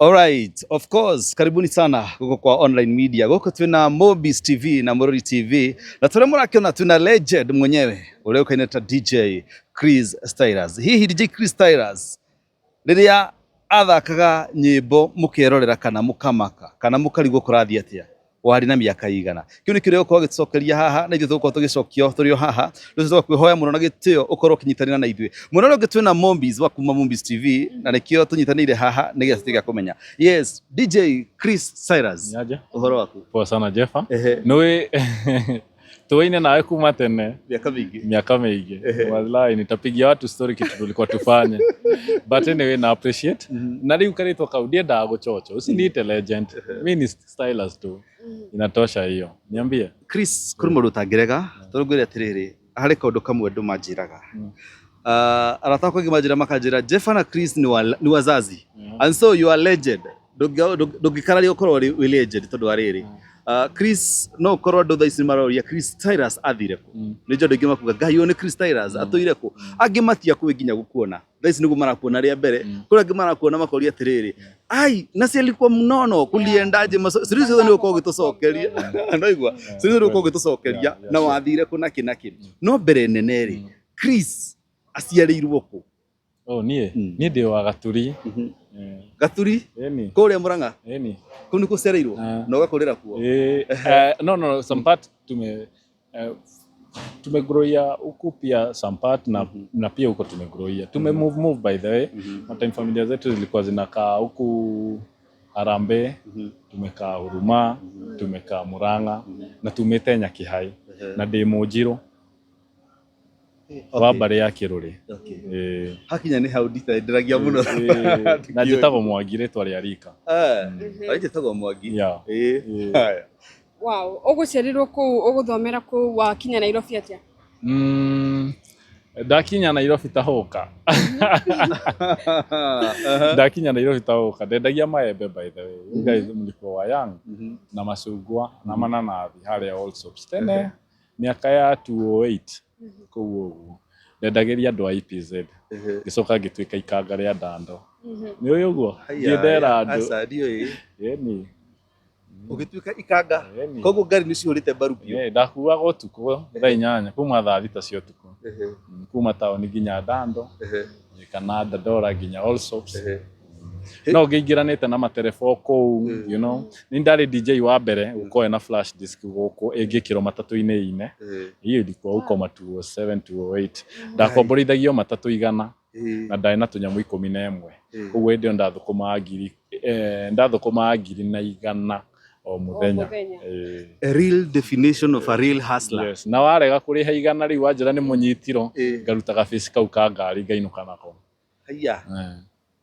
Alright, of course, karibuni sana huko kwa online media. Huko tuna Mobis TV na Murori TV. Na tunamuona tuna legend mwenyewe. Ule ukaineta DJ Chris Styles. Hihi DJ Chris Styles riria athakaga nyimbo mukerorera kana mukamaka kana mukarigwo kurathi atia wari na miaka igana kiu ni kirio ko gitsokeria haha na ithu tuko tugicokio turio haha rucio kwihoya muno na gitio ukorwo kinyitanira na ithui muno no gitwina Mobis wa kuma Mobis TV na nikio tunyitanire haha ni gitiga kumenya. Yes, DJ Chris Styles. Niaje? Uhoro waku? Poa sana Jeffa. Niwe tuwaine nawe kuma tene miaka mingi wallahi nitapigia watu story kitu tulikuwa tufanye but anyway na appreciate na riu karitwa kaudie ndago chocho usiniite legend mimi ni Styles tu inatosha hiyo. Niambie Chris kuri mundu utangirega turugwire atiriri hari kaundu kamwe ndu manjiraga arata kwa gimajira makajira Jeffa na Chris ni wazazi and so you are legend ndungikararia ukorwo wi legend tondu ariri Chris no korwo ndo thaisi maroria Chris Styles athire ku ni jondo ingi makuga gayo ni Chris Styles atoire ku angi matia ku nginya gukuona thaisi niguo marakuona ria mbere kuri angi marakuona makoria atiriri ai nasi alikuwa mnono kuliendaje sirizo ni uko gitucokeria ndaigwa sirizo ni uko gitucokeria na wathire ku naki no mbere nene ri Chris aciarirwo ku nie ndi wa Gaturi Gaturi kule Murang'a kuni kusereirwo no gakorera kuo no some part tumegroia huku pia some part na pia huko tumegroia move by the way time familia zetu zilikuwa zinakaa huku Harambee tumekaa Huruma tumekaa Murang'a na tumetenya Kihai na Demo Njiro wa bare ya Kiruri hakinya ni hau ndiragia muno na njitagwo Mwangi ritwa ria rika njitagwo Mwangi haya wow ugucerirwo ku uguthomera ku wakinya Nairobi atia ndakinya Nairobi tahoka ndakinya Nairobi tahoka ndendagia maembe by the way you guys mlikuwa wa young na macungwa na mananathi haria also tene miaka ya 208 kuo uguo ndendagiria andu a IPZ gicoka gitwika ikanga ria Ndando ni uyu uguo ngindera andu asadio yeni ugitwika ikanga koguo ngari ni ciurite mbaru pio ndakuaga utuko thaa 8 kuma thaa 6 cia utuko kuma taoni nginya Ndando kana Dandora nginya Allsops no ngiingiranite na materefo ku you know ni ndari DJ wa mbere uko na flash disk guku ingikiro matatu-ini ine hiyo ilikuwa uko ma 207 208 ndakomborithagio matatu igana na ndai na tunyamu 11 kuwe ndio ndathukuma ngiri na igana o muthenya a real definition of a real hustler. Yes, na warega kuriha igana riu wanjira ni munyitiro ngarutaga face kau ka ngari ngainuka nako haya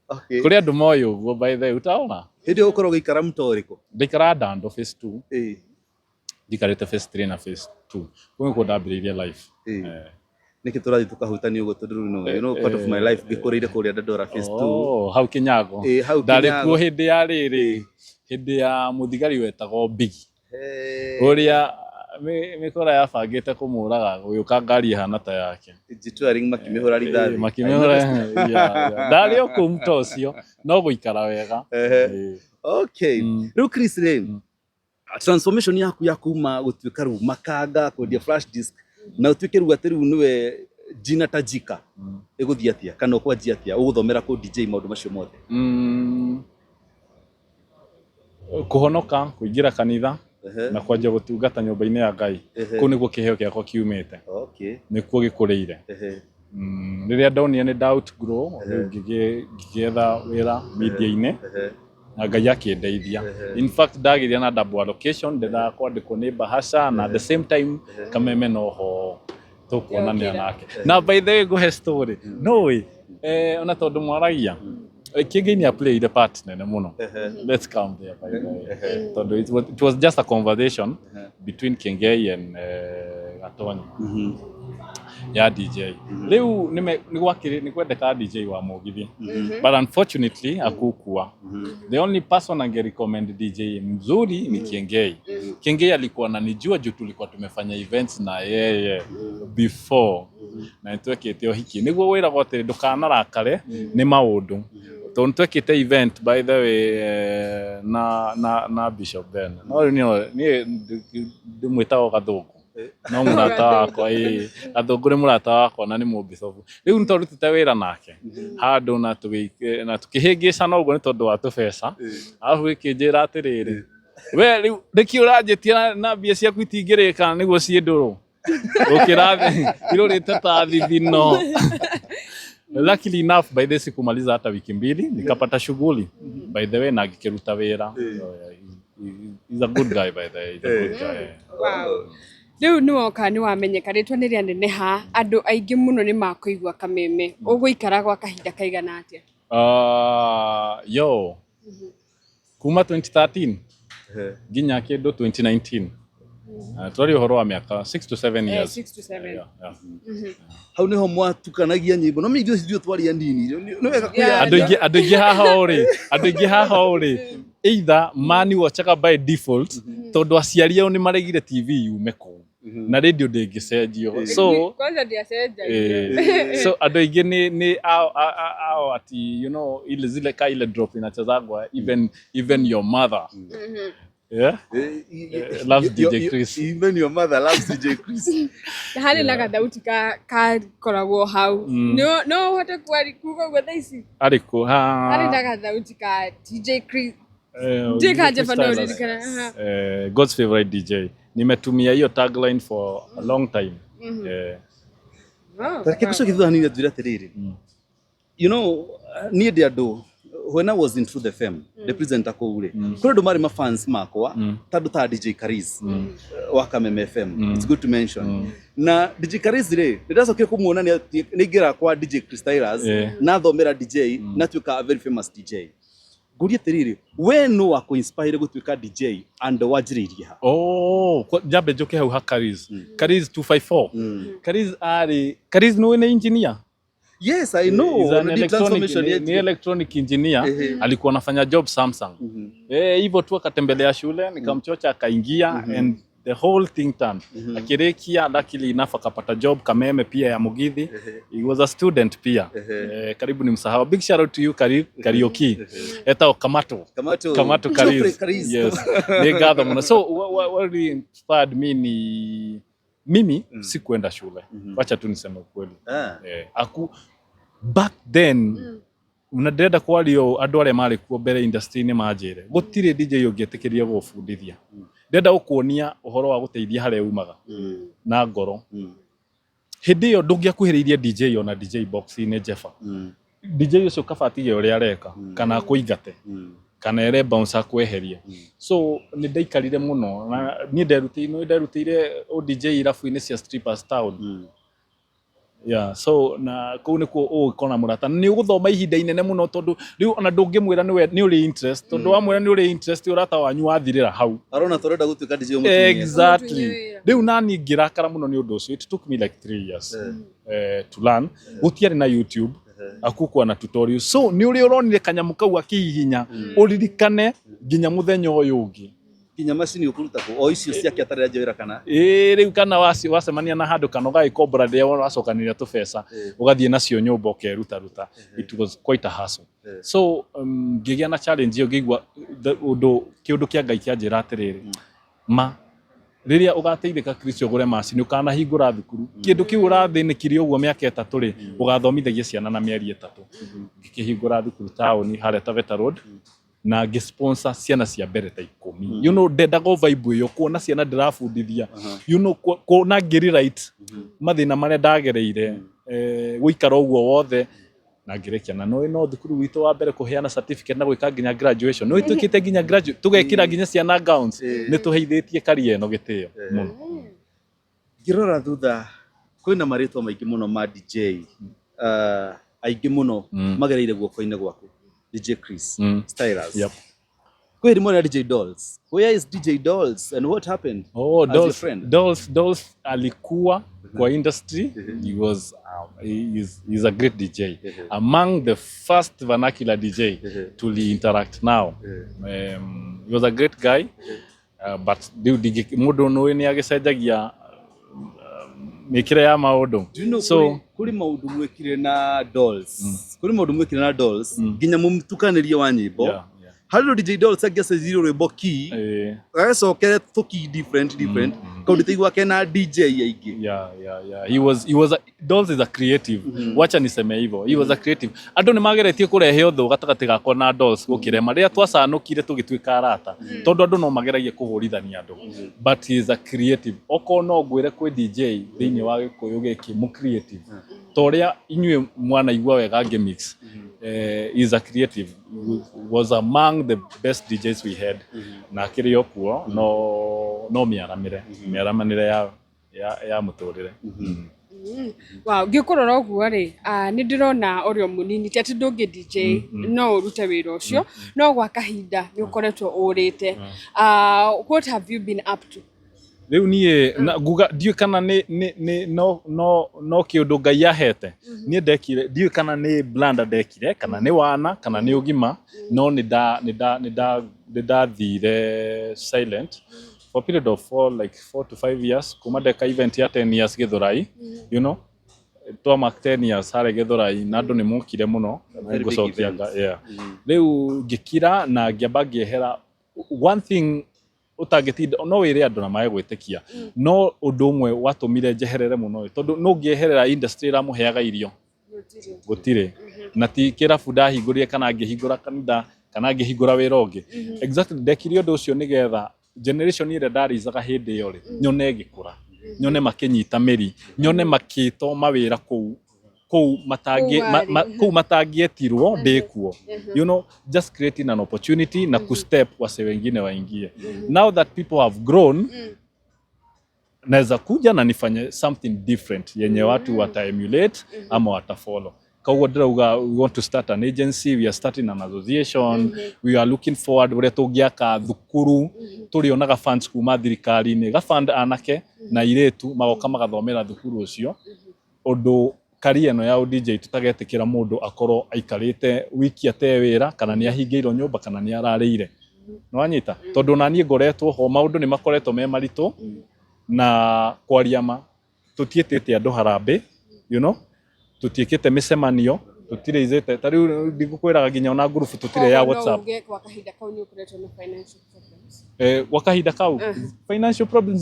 okay kuri andu moyo go by the utaona hindi ukorwo gikara mtoriko ndikara Ndando phase 2 ndikarite phase 3 na phase 2 kuwe ko ndambiriria life niki turathi tukahutani ugo tondu no you know part of my life gikurire kuria Dandora phase 2 hau Kinyago ndari ku hindi ya riri hindi ya muthigari wetagwo Bigi uria mikora yabangite kumuraga uyuka ngari hana ta yake jitwaring makimihura rithathi makimihura ndari oku mtocio no guikara wega okay riu Chris transformation yaku ya kuma gutwika ru makanga kwendia flash disk na utwike ru ati ru niwe jina tajika iguthia atia kana ukwanjia atia uguthomera ku DJ maundu macio mothe kuhonoka kuingira kanitha na kwanja gutungata nyumba-ini ya Ngai ku niguo kiheo giakwa kiumite nikuo gikuriire riria ndonire ni doubt grow ngigetha wira media-ini na Ngai akindeithia in fact ndagiria na double allocation ndenda kwandikwo ni bahasha na at the same time kameme noho tukuonania nake na by the way go story no way ona tondu mwaragia Kingeni a play the part nene muno let's come there by the way tondu it was just a conversation between Kingei and Gatonyi ya DJ riu ni kwendeka DJ wa mugithi but unfortunately akukua the only person I recommend DJ mzuri ni Kingei. Kingei alikuwa ananijua juu tulikuwa tumefanya events na yeye before na nitwekete o hiki niguo wira gote ndukanarakare ni maundu Tondu twekite event by the way na Bishop Ben. No ni ndimwitaga Gathungu. No murata wakwa Gathungu ni murata wakwa na ni Mũbishopu. Riu nitwarutite wira nake handu na tukihingicana uguo ni tondu wa tubeca. Arabu ikinjira atiriri we riu niki uranjitia na mbia ciaku itingirika niguo cie nduru ukirathi irurite ta thithino. Luckily enough by the sikumaliza hata wiki mbili nikapata shughuli by the way na ngikiruta wira. He's a good guy by the way. He's a good guy. Wow. Riu ni woka ni wamenyeka ritwa ni ria neneha andu aingi muno ni makuigwa Kameme uguikara gwa kahinda kaigana atia? Yo kuma 2013 ginya kindu 2019 twari uhoro wa miaka 6 to 7 years. 6 to 7. Hau niho mwatukanagia nyimbo no mithio cithio twari anini no wega kuya andu ingi haha uri either mani watchaga by default tondu aciari ao ni maregire TV yume ku na radio ndingicenjio so kwanza ndia cenjia so andu ingi ni ao ati you know ile zile kaile drop inachezagwa even your mother. Yeah. Loves DJ Chris. Even your mother loves DJ Chris. Hali na gathauti ka koragwo hau. No hote kwari kuga gwa thaisi. Ariko hali na gathauti ka DJ Chris. DJ Jeff God's favorite DJ. Nimetumia hiyo tagline for a long time. Wow. Tareke kuso kithu hanini athira tiriri. You know, near the do when I was in Through the FM, the presenter ko ule. Kuri ndo mari ma fans makwa, tadu ta DJ Karis wa Kameme FM. It's good to mention. Na DJ Karis re, ndaso kire kumuona ni gira kwa DJ Chris Tyras, na thomera DJ, na tuka a very famous DJ. Guria tiriri, we no wako inspire gutuika DJ and wajiriria ha. Oh, jabe joke hau ha Karis. Karis 254. Karis no ni engineer. Yes, I know. Ni electronic engineer. Alikuwa anafanya job Samsung. Hivyo tu akatembelea shule, nikamchocha akaingia and the whole thing turned. Akirekia luckily enough akapata job Kameme pia ya Mugithi. He was a student pia. Karibu ni msahau. Big shout out to you Karaoke. Eta Kamato Karis. Yes. They gather muna. So what really inspired me ni mimi sikuenda shule. Wacha tu niseme ukweli. Back then unadeda kwa alio andu aria mari kuo mbere industry ni manjire gutire DJ ungietikiria gufundithia ndenda ukuonia uhoro wa guteithia haria umaga na ngoro hindi yo ndungiakuhiririe DJ ona DJ box ni Jeffa DJ ucio kabatige uria areka kana kuingate kana ere bounce akweherie so ni ndaikarire muno na ni nderutire o DJ irafu-ini cia Strippers Town. Yeah, so na kuu nikuo ukona murata ni uguthoma ihinda inene muno tondu riu ona ndungimwira ni uri interest tondu wamwira ni uri interest urata wanyu wathirira hau arona torenda gutuika DJ umutumia exactly riu nani ngirakara muno ni undu ucio it took me like 3 years to learn gutiari na YouTube akukwa na tutorial so ni uri uronire kanyamu kau akihihinya uririkane nginya muthenya uyu ungi kinya macini ukuruta ko o icio ciake atarira njira kana riu kana wacemania na handu kana ugagikombora ndia wacokanira tubeca ugathie nacio nyumba ukeruta it was quite a hassle. So ngigia na challenge yo ngigwa kiundu kia Ngai kia njira atiriri ma riria ugateithika Kristo gure macini ukana hingura thukuru kindu kiu urathinikirio uguo miaka 3 ri ugathomithagia ciana na mieri 3 ngikihingura thukuru taoni haria Taveta Road na ngisponsor ciana cia mbere ta 10 you know ndendaga vibe yo kuona ciana ndirafundithia you know kuona ngiri right mathina maria ndagereire guikara uguo wothe na ngirekia na no thukuru witu wa mbere kuheana certificate na gwika nginya graduation no itukite nginya graduate tugekira nginya ciana gowns ni tuheithĩtie career eno gitio muno ngirora thutha kwina maritwa maingi muno ma DJ aingi muno magereire guoko-ini gwaku DJ Chris Tyras. Yep. Kweli mwana DJ Dolls. Where is DJ Dolls and what happened? Oh, Dolls alikuwa kwa industry. He was he's a great DJ. Among the first vernacular DJ to interact now. He was a great guy. But mundu no ni agecenjagia mikire ya maundu. So kuri maundu mwekire na dolls. Kuri maundu mwekire na dolls nginya mumutukanirie wa nyimbo. Halo DJ Dolls agese zero rwimbo key. Agacokere tuki different. Kaundu taigwa kena DJ yaingi. He was Dolls is a creative. Wacha niseme hivyo. He was a creative. Andu ni mageretie kurehe uthu gatagati gakwa na Dolls gukirema riria twacanukire tugituika arata. Tondu andu no mageragie kuhurithania andu. But he is a creative. Oko no ngwire kwi DJ thiini wa Gikuyu giki mu creative. Toria inyue mwana igwa wega mix. He is a creative. Was among the best DJs we had. Na kiri okuo no miaramanire ya muturire. Wow, ngikurora uguo ri ni ndirona uri o munini ti ati ndungi DJ no urute wira ucio no gwa kahinda ni ukoretwo urite. What have you been up to? Riu nie nguga ndiu kana ni no kiundu Ngai ahete nie ndekire ndiu kana ni blanda ndekire kana ni wana kana ni ugima no ni ndathire silent for a period of 4 to 5 years kuma ndeka event ya 10 years Githurai, you know, twa 10 years hare Githurai na andu ni mukire muno ngucokia riu ngikira na ngiamba ngiehera. One thing utagitinda no wire andu na mae gwitikia no undu umwe watumire njeherere muno tondu no ngieherera industry ra muheaga irio gutire na ti kirabu ndahingurire kana ngihingura kanitha kana ngihingura wira ungi. Exactly ndekire undu ucio nigetha generation ire ndarizaga hindi iyo ri nyone gikura nyone makinyita meri nyone makito mawira kou matangietirwo ndikuo, you know, just creating an opportunity na kustep wase wengine waingie. Now that people have grown, naweza kuja na nifanye something different yenye watu wata-emulate ama wata-follow. Kauwa drauga, we want to start an agency, we are starting an association, we are looking forward uria tungiaka thukuru turionaga funds kuma thirikari-ini gafund anake na iretu magoka magathomera thukuru ucio undu career no ya DJ tutagetikira mundu akorwo aikarite wiki ate wira kana ni ahingiirwo nyumba kana ni ararire no anyita tondu nanie ngoretwo ho maundu ni makoretwo me marito na kwariama tutietete andu harambe, you know, tutiekete micemanio tutireizete tariu ndigukwiraga ginya ona group tutire ya WhatsApp kwa kahinda kau ni ukuretwo na financial problems. Wakahida kau financial problems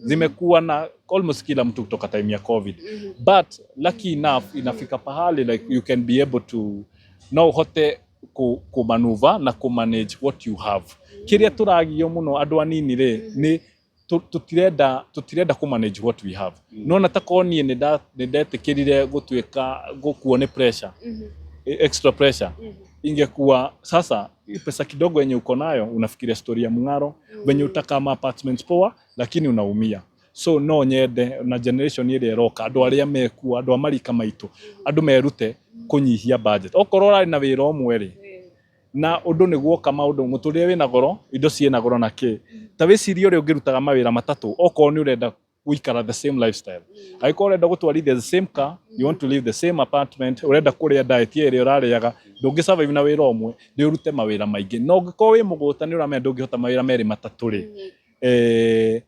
zimekuwa na almost kila mtu kutoka time ya COVID. But lucky enough inafika pahali like you can be able to know hote ku maneuver na ku manage what you have. Kiria turagio muno andu anini ri ni tutirenda ku manage what we have. No natakoni ni ndetikirire gutuika gukuone pressure, extra pressure. Ingekuwa sasa pesa kidogo yenye uko nayo unafikiria story ya mngaro venye utaka apartments poa lakini unaumia. So no nyende na generation ile roka andu aria meku andu amarika maitu andu merute kunyihia budget okorora na wira omwe na undu niguo kama undu muturire wina goro indo ciena goro na ki ta wicirio ri ungirutaga mawira matatu okorwo ni urenda guikara the same lifestyle aiko urenda gutwarithia the same car, you want to live the same apartment, urenda kuria diet iri urariaga ndungi survive na wira omwe ni urute mawira maingi no ngiko wi muguta ni uramenya ndungihota mawira meri matatu ri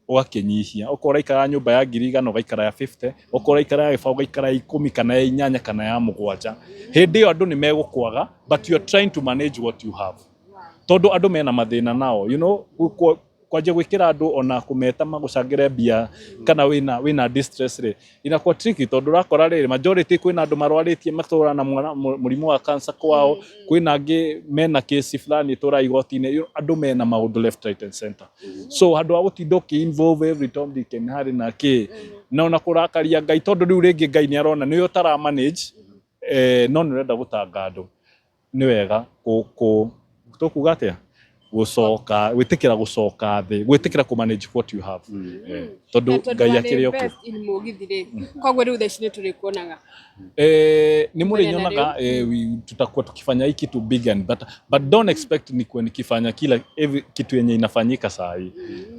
ugakinyihia okora ikara nyumba ya 100 ugaikara ya 50 okora ikara ya 5 ugaikara ya 10 kana ya 8 kana ya 7 hindi iyo andu ni megukwaga but you are trying to manage what you have tondu andu mena mathina nao, you know, kwaje gwikira andu ona kumeta magucangire bia kana wina distress ri inakuwa tricky tondu rakora ri majority kwina andu marwaritie matura na murimu wa cancer kwao kwina angi mena case fulani tura igotine andu mena maundu left right and center. So andu agutindoki involve every time they can hari na ki na ona kurakaria Ngai tondu riu ringi Ngai ni arona niyo tara manage no nirenda gutanga andu ni wega tukuga atia gucoka witikira gucoka thi witikira ku manage what you have tondu Ngai akiri oku mugithire kogwe riu theci ni turi kuonaga ni muri nyonaga tutakuwa tukifanya hiki kitu big and but don't expect ni kwa nikifanya kila kitu yenye inafanyika saa hii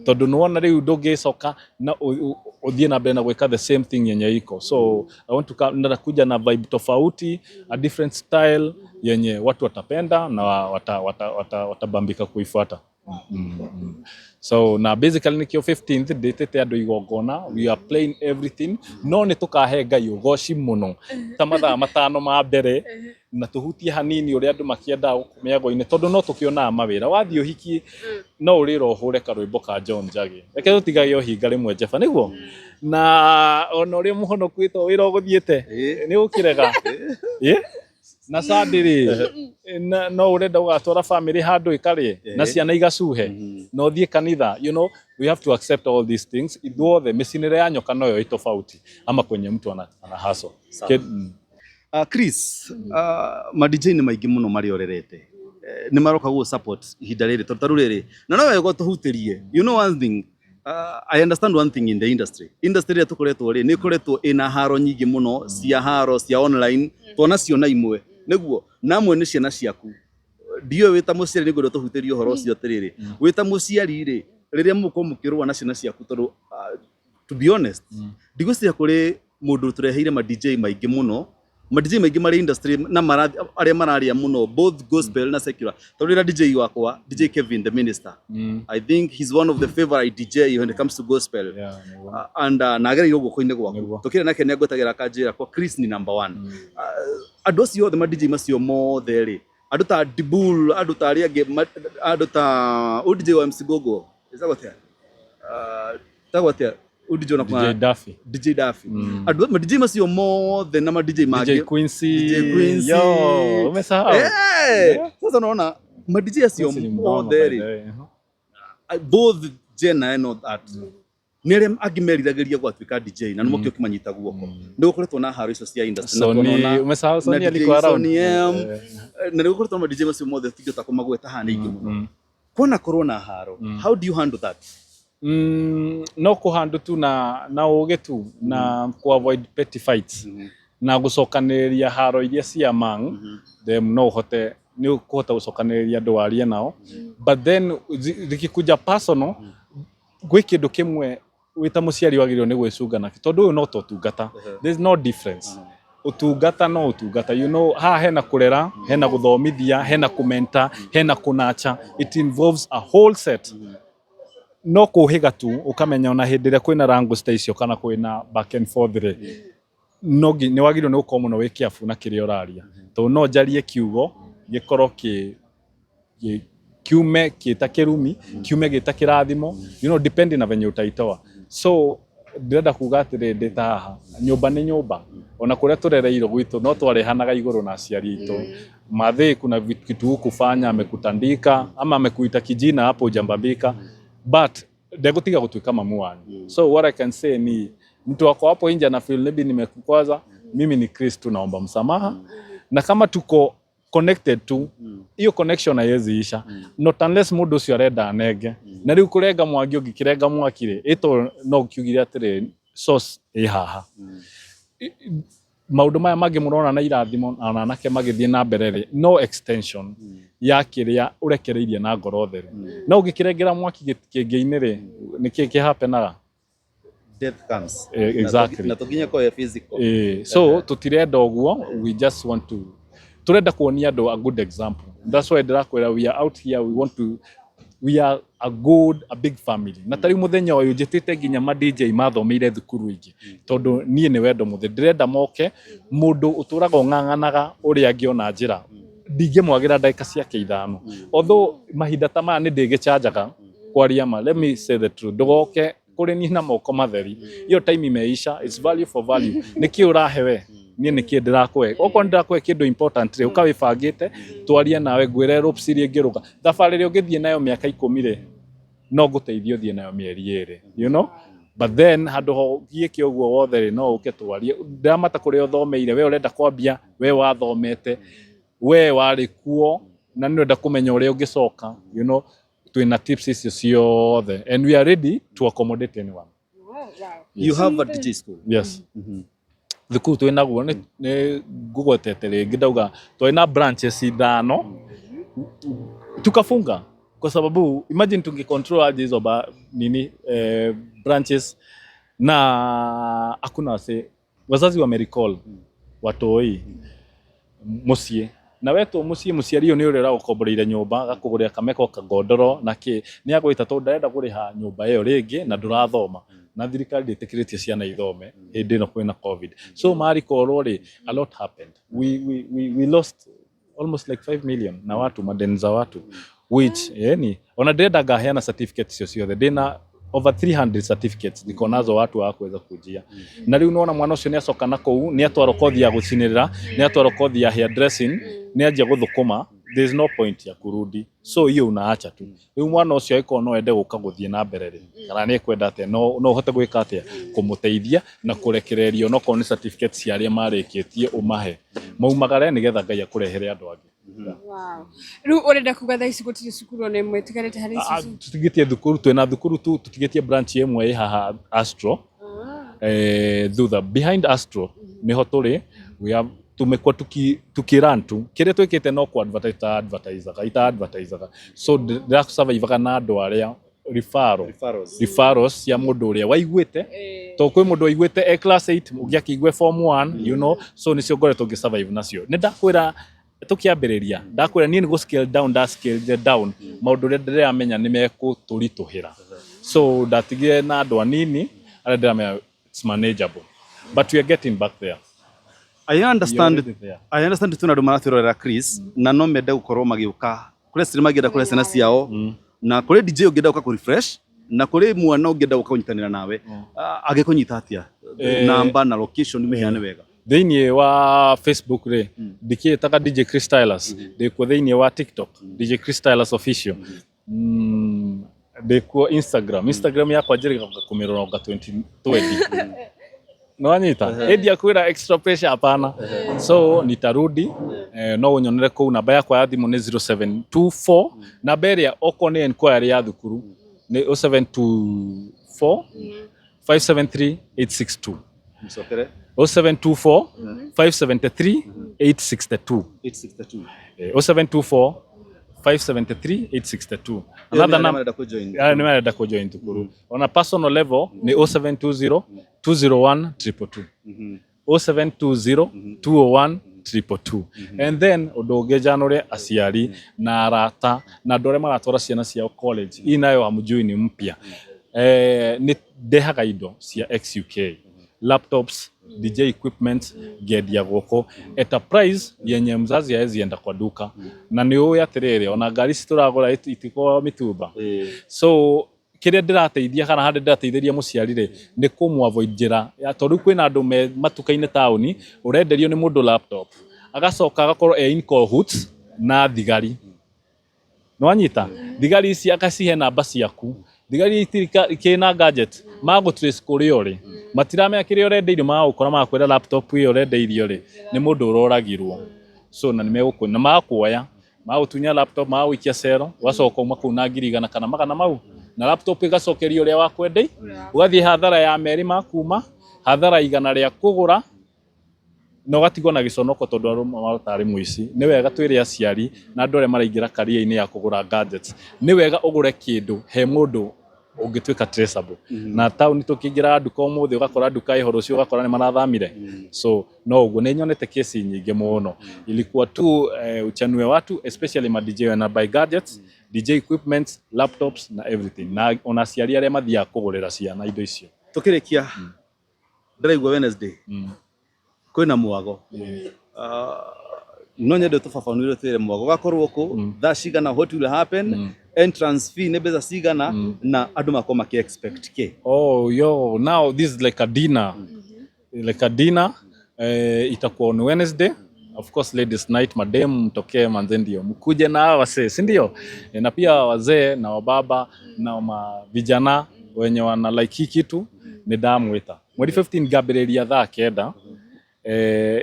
tondu nuona riu ndugicoka na uthie na mbere na gwika the same thing yenye iko. So I want to kuja na vibe tofauti, a different style yenye watu watapenda na watabambika kuifuata. So na basically nikio 15th nditete andu igongona, we are playing everything, no ni tukahe Ngai ugoci muno ta mathaa matano ma mbere na tuhutie hanini uria andu makienda miago-ini tondu no tukiona mawira wathii uhiki no uriro hure karwimbo ka John Njagi reke tutigage uhinga rimwe Jeffa niguo na ona uria muhonoku witwo wira uguthiete ni ukirega na sadiri no urenda ugatwara family handu ikari na ciana igacuhe no thie kanitha, you know, we have to accept all these things. Ithuothe micinire ya nyoka noyo itofauti ama kwenye mtu ana haso. Chris, ma DJ ni maingi muno mariorerete ni maroka go support ihinda riri taru riri na no wego tuhutirie. You know one thing, I understand one thing in the industry ya tukoretwo ri ni koretwo ina haro nyingi muno cia haro cia online tona ciona imwe niguo namwe ni ciana ciaku dio wita muciari ni ngoro tuhutirie horo cio tiriri wita muciari ri riria muko mukirwa na ciana ciaku tondu to be honest ndigwiciria kuri mundu tureheire ma DJ maingi muno ma DJ maingi mari industry na aria mararia muno both gospel na secular tondu ira DJ wakwa DJ Kevin the Minister I think he's one of the favorite DJ when it comes to gospel and nagereire uguo koine gwaku tukire nake ni agwetagira kanjira kwa Chris ni number 1 andu acio othe ma DJ macio mothe ri andu ta Dibul andu ta aria andu ta DJ wa MC Gogo isagotea tagotea udije na kwa DJ Daffy andu ma DJ macio mothe na ma DJ magi DJ Quincy yo umesahau sasa unaona ma DJ acio mothe ri both Jenna and all that nere agimeriragiria gwatuika DJ na nimo kio kimanyita guoko ndio koretwo na haro icio cia industry na kuona umesahau Sony alikuwa around na ndio koretwo na DJ macio mothe tigota kumagweta hana ingi muno kona corona haro how do you handle that? No kuhandu tu na uge tu na ku avoid petty fights na gucokaniria haro iria cia among them no hote ni kuhota gucokaniria andu aria nao but then rikikuja personal gwi kindu kimwe wita muciari wagirio ni gwicungana tondu uyu no totungata there is no difference utungata no utungata, you know, ha hena kurera hena guthomithia hena kumenta hena kunacha, it involves a whole set no kuhiga tu ukamenya ona hindire kwina rango station kana kwina back and forth re no ni wagirio ni uko muno wikiafu na kiria uraria to no jarie kiugo gikoro kiume kitakirumi kiume gitakirathimo, you know, depending na venye utaitoa. So ndirenda kuga atiri ndita haha nyumba ni nyumba ona kuria turereiro gwitu no twarehanaga iguru na aciari itu mathe kuna kitu kufanya amekutandika ama amekuita kijina hapo jambabika but ndegutiga gutuika mamu wanyu. So what I can say ni mtu wako hapo nje na feel maybe nimekukwaza, mimi ni Kristo naomba msamaha na kama tuko connected tu hiyo connection haiwezi isha not unless mundu ucio arenda anenge na riu kurenga mwagi ungikirenga mwakire ito no kiugire atire source haha maundu maya magi murona na irathimo na anake magithie na mbere no extension ya kiria urekereirie na ngoro theru no ungikirengera mwaki kingi-ini ri niki kihapenaga death comes exactly na tuginya kwa physical so tutirenda uguo, we just want to turenda kuonia andu a good example. That's why ndirakwira we are out here, we are a big family na tari muthenya uyu njitite nginya ma DJ mathomeire thukuru ingi tondu nie ni wendo muthe ndirenda moke mundu uturaga ng'ang'anaga uri angiona njira ndingemwagira ndagika ciake ithano although mahinda ta maya ni ndigichanjaga kwaria ma. Let me say the truth, ndugoke kuri ni na moko matheri iyo time imeisha, it's value for value niki urahewe nie niki ndirakwe oko ndirakwe kindu important ri ukawibangite twarie nawe ngwire ropes iria ngiruga thabari ri ungithie nayo miaka 10 ri no guteithio thie nayo mieri 2, you know, but then handu ho giike uguo wothe ri no uke twarie ndiramata kuri uthomeire we urenda kwambia we wathomete we wari kuo na ni urenda kumenya uri ungicoka, you know, twina tips icio ciothe and we are ready to accommodate anyone. You have a DJ school? Yes. Thukuru twinaguo ni ngugwetete ringi ndauga twina branches 5 tukafunga kwa sababu imagine tungecontrol aje hizo branches na hakuna wazazi wamerecall watoi musie na wetu muciĩ mũciari ũyũ nĩ ũrĩa ũrakomboreire nyũmba agakũgũrĩra kameko kagondoro na kĩ nĩ agwĩta tondũ ndarenda kũrĩha nyũmba ĩyo rĩngĩ na ndũrathoma na thirikari ndĩtĩkĩrĩtie ciana ithome hĩndĩ ĩno kwĩna covid so marikorwo rĩ a lot happened we lost almost like 5 million na watu madeni za watu which yani ona ndĩrenda ngaheana certificates icio ciothe ndĩna over 300 certificates ndiko nazo watu wa kuweza kujia na rĩu unaona mwana ũcio nĩ acoka na kũu nĩ atwarwo kothi ya gũcinĩrĩra nĩ atwarwo kothi ya hair dressing nĩ anjia gũthũkũma there is no point ya kurudi so hiyo unaacha tu rĩu mwana ũcio aiko no ende gũka gũthiĩ na mbere rĩ kana nĩ kwenda atĩa no ũhote gwĩka atĩa kũmũteithia na kũrekererio no ko nĩ certificates cia arĩa marĩkĩtie ũmahe maumagare nĩgetha Ngai akũrehere andũ angĩ. Wow. Rĩu ũrenda kuga thaa ici gũtirĩ cukuru ona ĩmwe ĩtigarĩte harĩ ici? Tũtigĩtie thukuru twĩna thukuru tu tũtigĩtie branch ĩmwe ĩ haha Astro thutha behind Astro nĩho tũrĩ tumekuwa tukirun tu kĩrĩa twĩkĩte no ku advertisaga so ndĩrasurvivaga na andũ arĩa referrals cia mũndũ ũrĩa waiguĩte to kwĩ mũndũ waiguĩte class 8 ũngĩ akĩigua form 1 you know so nĩcio ngoretwo ngĩsurvive nacio nĩ ndakwĩra tukiambĩrĩria ndakwĩra niĩ nĩ gũ scale down maũndũ ũrĩa ndĩramenya nĩ mekũtũritũhĩra so ndatigire na andũ anini arĩa ndĩramenya it's manageable but we are getting back there. I understand tuna andũ maratwĩrorera Chris na no mende gũkorwo magĩũka kũrĩa cinema ngĩenda kũrĩa ciana ciao na kũrĩ DJ ũngĩenda gũka kũ refresh na kũrĩ mwana ũngĩenda gũka kũnyitanĩra nawe agĩkũnyita atĩa namba na location meheane wega thĩinĩ wa Facebook rĩ ndikĩtaga DJ Chris Stylus ndĩkuo thĩinĩ wa TikTok DJ Chris Stylus official ndĩkuo Instagram yakwa njĩrĩga kũmĩrora 2020 no anyita endia kwĩra extra pressure hapana so nitarudi no unyonere kũu namba yakwa ya thimũ nĩ 0724 namba ĩrĩa oko nĩ inquiry ya thukuru nĩ 0724 573 862 msokere 0724 573 862 0724 573 862 another number nĩ marenda kujoin thukuru on a personal level nĩ 0720 201 222 0720 201 222 and then ũndũ ũngĩ njanũre aciari na arata na andũ arĩa maratwara ciana ciao college hii nayo hamjui ni mpya nĩ ndehaga indo cia XUK laptops DJ equipment ngendia gũkũ at a price yenye mzazi haezi enda kwa duka na nĩ ũĩ atĩrĩrĩ ona ngari cituragũra itiko mitumba so kĩrĩa ndĩrateithia kana handũ ndĩrateithĩria mũciari rĩ nĩ kũmũavoid njĩra tondũ kwĩna andũ me matuka-inĩ taũni ũrenderio nĩ mũndũ laptop agacoka agakorwo in cahoots na thigari no anyita thigari ici akacihe namba ciaku thigari kĩna gadget magũtrace kũrĩa ũrĩ matiramenya kĩrĩa ũrendeirio magũkora makwĩra laptop ĩyo ũrendeirio rĩ nĩ mũndũ ũroragirwo so na nĩmegũkũna magakuoya magũtunya laptop magũikia cero ũgacoka uma kũu na 100 kana magana mau na laptop ĩgacokerio ũrĩa wakwendei ũgathiĩ hathara ya merĩ makuma hathara igana rĩa kũgũra no gatigwo na gĩconoko tondũ arũ matarĩ mũici nĩ wega twĩre aciari na andũ arĩa maraingĩra career-inĩ ya kũgũra gadgets nĩ wega ũgũre kĩndũ he mũndũ ũngĩtuĩka traceable na taũni tũkĩingĩra nduka ũmũthĩ ũgakora nduka ĩho rũciũ ũgakora nĩ marathamire so no ũguo nĩ nyonete kesi nyingĩ mũno ilikuwa tu uchanue watu especially ma DJ na buy gadgets DJ equipment laptops na everything na ona aciari arĩa mathiaga kũgũrĩra ciana indo icio tũkĩrĩkia ndĩraigua Wednesday kwĩna mwago no nyende tũbabanũre twĩre mwago gakorwo kũ thaa cigana what will happen entrance fee nĩ mbeca cigana na andũ makoma maki expect ke now this is like a dinner itakuwa on Wednesday of course ladies night madem mtokee manze ndio mkuje na wazee si ndio na pia wazee na wababa na vijana wenye wana like hii kitu ni ndamwita mweri 15 ngambĩrĩria thaa 9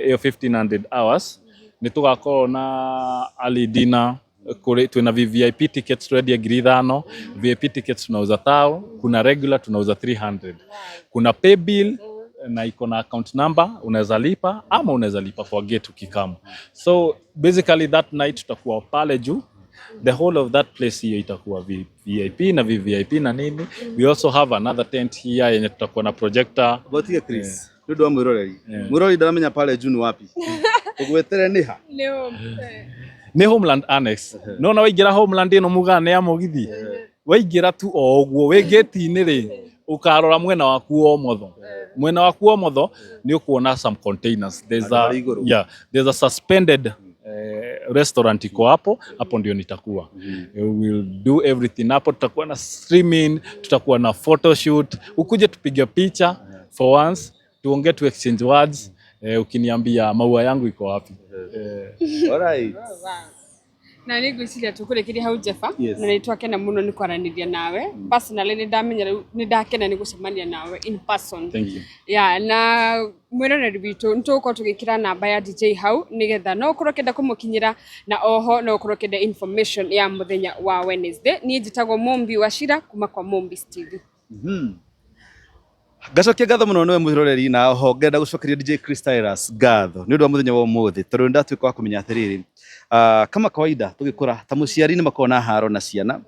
iyo 1500 hours nĩ tugakorwo na early dinner kule tuna VIP tickets ready ngiri 5 VIP tickets tunauza 1000 kuna regular tunauza 300 kuna pay bill na iko na account number unaweza lipa ama unaweza lipa for gate ukikama so basically that night tutakuwa pale juu the whole of that place hiyo itakuwa VIP na VVIP na nini we also have another tent here yenye tutakuwa na projector botia Chris ndio mwiroreri ndaramenya pale juu ni wapi Kugwetere ni ha? Ni Homeland Annex. No na waingira Homeland ino muga ne ya mugithi. Waingira tu o guo we gate-ini ri ukarora mwena waku wa motho. Mwena waku wa motho ni ukuona some containers. There's a suspended restaurant iko hapo ndio nitakuwa. We will do everything hapo, tutakuwa na streaming, tutakuwa na photoshoot, ukuje tupige picha for once, tuongee tu exchange words, ukiniambia maua yangu iko wapi. Alright. Na niguciria tukurekeria hau Jeffa na nitwakena muno ni kwaraniria nawe personally ni ndamenya ni ndakena ni gucemania nawe in person. Thank you. Na mwiroreri witu ntuko tugikira namba ya DJ hau nigetha no kurokenda kumukinyira na oho no kurokenda information ya muthenya wa Wednesday. Ni njitagwo Mumbi Wachira kuma kwa Mumbis TV. Gacokia ngatho muno niwe mwiroreri na oho ngenda gucokeria DJ Chris Tyrus ngatho ni undu wa muthenya wa umuthi tondu ndatwika wa kumenya atiriri kama kawaida tugikura ta muciari ni makona haro na ciana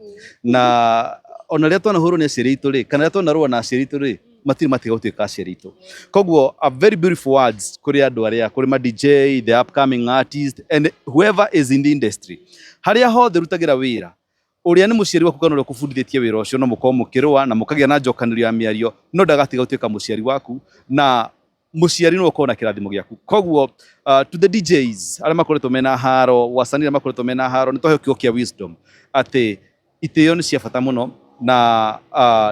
na ona ria twana huru ni aciari itu ri kana ria twana ruo na aciari itu ri matiri matiga gutuika aciari itu koguo a very beautiful words kuri andu aria kuri ma DJ, the upcoming artist and whoever is in the industry haria hothe rutagira wira uria ni muciari waku kana uria kubundithĩtie wira ucio no mukorwo mukirua na mukagia na njokanirio ya miario no ndagatiga gutuika muciari waku na muciari no ukorwo na kirathimo giaku koguo to the DJs aria makoretwo mena haro wasanii aria makoretwo mena haro ni twahe kio kia wisdom ati itio ni cia bata muno na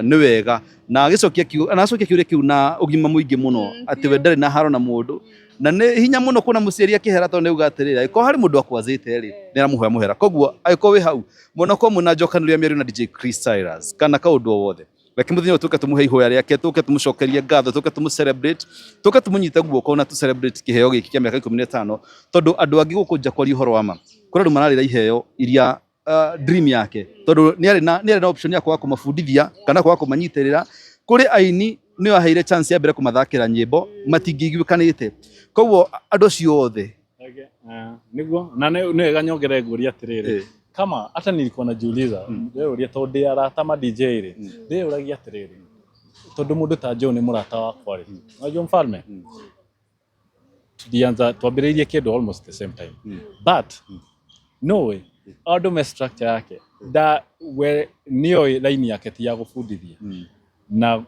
ni wega na gicokia kiu anacokia kiuria kiu na ugima muingi muno ati we ndari na haro na mundu na ni hinya muno kuna muciari akihera to ni ugatirira iko hari mundu akwazite ri ni aramuhoya muhera koguo aiko wi hau muno ko muna njokanirio miario na DJ Chris Tyrus kana kaundu o wothe reke muthenya tuke tumuhe ihoya riake tuke tumucokerie ngatho tuke tumu-celebrate tuke tumunyite guoko na tu celebrate kiheo giki kia miaka 15 tondu andu angi gukunja kwari uhoro wa ma kuri andu mararira iheo iria dream yake tondu ni ari na option ya kwa kumafundithia kana kwa kumanyitirira kuri aini ni waheire chance ya mbere kumathakira nyimbo matingigwikanite koguo andu ciothe niguo na ni wega nyongere nguria atiriri kama hata nilikuwa najiuliza leo ria tondu arata ma DJ ri leo uragia atiriri tondu mundu ta Joe ni murata wakwa ri unajua mfalme tulianza tuambiririe kindu almost the same time but no way audio structure yake da we nio line yake ti ya gufundithia na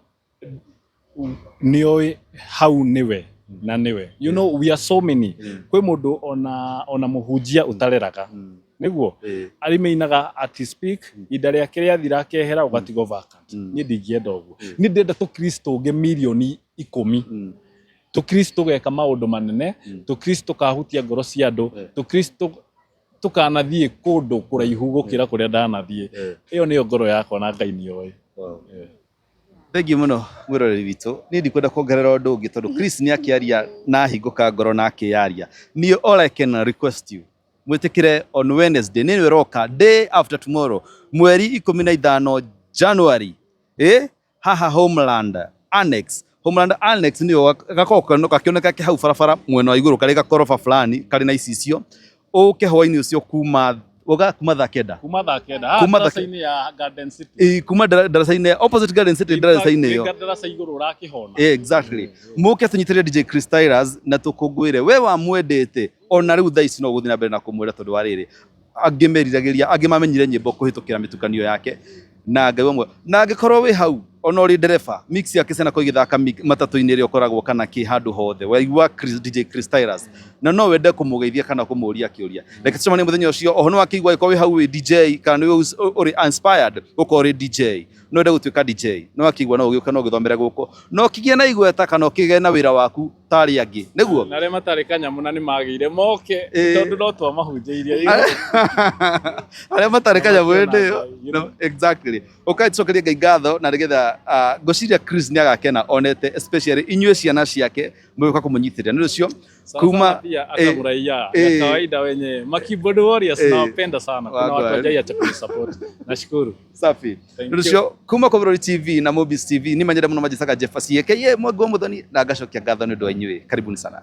nio how niwe na niwe you know we are so many kwi mundu ona muhunjia utareraga niguo arimeinaga at speak idare yake yathira kehera ugatigo vacant ni ndingienda uguo ni ndenda tu Kristo unge milioni 10 tu Kristo geka maundu manene tu Kristo kahutia ngoro cia andu tu Kristo tukanathie kundu kuraihu gukira kuria ndanathie iyo niyo ngoro yakwa na Ngai ni oi. Thank you muno mwiroreri witu ni ndikwenda kuongerera undu ungi tondu Chris ni akiaria na hinguka ngoro na akiaria ni all I can request you mwitikire on Wednesday ni roka day after tomorrow mweri 15 January haha Homeland Annex niyo gakoka no kakioneka ki hau farafara mwena wa iguru kari gakorofa fulani kari na icicio uke hwaini ucio kuma thakenda darasa-ini ya Garden City kuma darasa-ini opposite Garden City darasa-ini yo darasa iguru rakihona exactly muke tunyitire DJ Chris Tyrus na tukungwire we wa mwendete ona riu thaa ici no guthina mbere na kumwira tondu wa riri angimeriragiria angimamenyire nyimbo kuhitukira mitukanio yake na Ngai wamwe na angikorwo wi hau ona uri ndereba mix yake cena ko igithaka matatu-ini ri okoragwo kana ki handu hothe waigua DJ Chris Tyrus na no wende kumugeithia kana kumuria kiuria reke tucemanie muthenya ucio oho no akigwa iko wi hau wi DJ kana ni uri inspired uko uri DJ no wende gutuika DJ no akigwa no ugiuka no githomere guko no kigie na igweta kana kige na wira waku tari angi niguo na re matari kanyamu na ni magire moke tondu no twa mahunjeirie ale matari kanyamu ndio exactly okay tucokerie Ngai ngatho na rigetha ngociria Chris ni agakena onete especially inyue ciana ciake mwika kumunyithira ni ucio kuma akamuraia ya kawaida wenye Makiboard Warriors nawapenda sana kuna watu wajai cha support nashukuru safi ni ucio kuma kwa Bro TV na Mumbis TV ni manyenda muno majisaka Jeffa Sieke ye mwago muthoni na gacokia ngatho ni ndo inyue karibuni sana.